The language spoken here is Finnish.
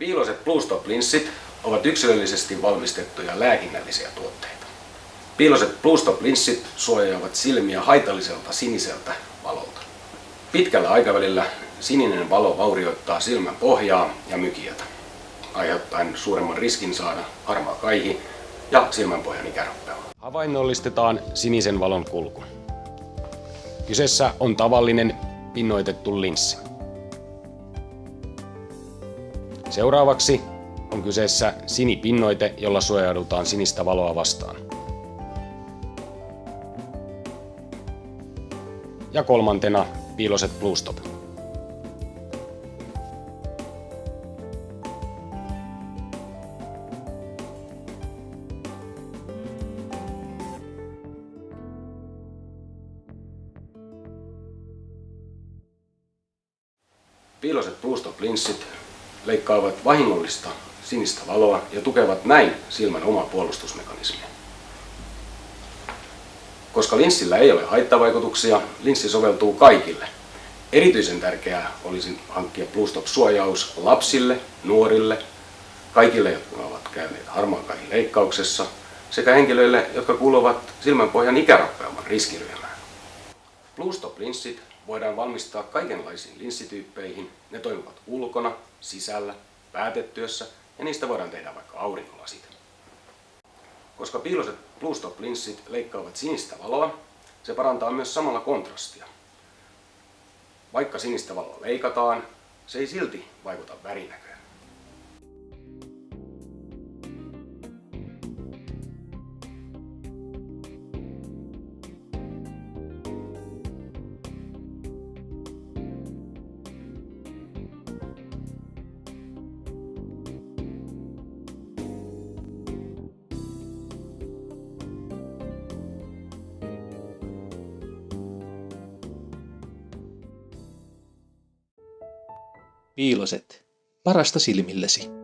Piiloiset Blue Stop-linssit ovat yksilöllisesti valmistettuja lääkinnällisiä tuotteita. Piiloiset Blue Stop-linssit suojaavat silmiä haitalliselta siniseltä valolta. Pitkällä aikavälillä sininen valo vaurioittaa silmän pohjaa ja mykiötä, aiheuttaen suuremman riskin saada harmaa kaihi ja silmänpohjan ikäroppeuma. Havainnollistetaan sinisen valon kulku. Kyseessä on tavallinen pinnoitettu linssi. Seuraavaksi on kyseessä sinipinnoite, jolla suojaudutaan sinistä valoa vastaan. Ja kolmantena piiloiset Blue Stop. Piiloiset Blue Stop-linssit leikkaavat vahingollista sinistä valoa ja tukevat näin silmän omaa puolustusmekanismia. Koska linssillä ei ole haittavaikutuksia, linssi soveltuu kaikille. Erityisen tärkeää olisi hankkia Blue Stop-suojaus lapsille, nuorille, kaikille, jotka ovat käyneet harmaan kaihin leikkauksessa, sekä henkilöille, jotka kuuluvat silmänpohjan ikäroppeuman riskiryhmään. Blue Stop-linssit voidaan valmistaa kaikenlaisiin linssityyppeihin. Ne toimivat ulkona, sisällä, päätetyössä ja niistä voidaan tehdä vaikka aurinkolasit. Koska piiloiset Blue Stop-linssit leikkaavat sinistä valoa, se parantaa myös samalla kontrastia. Vaikka sinistä valoa leikataan, se ei silti vaikuta värinäköön. Piiloset. Parasta silmillesi.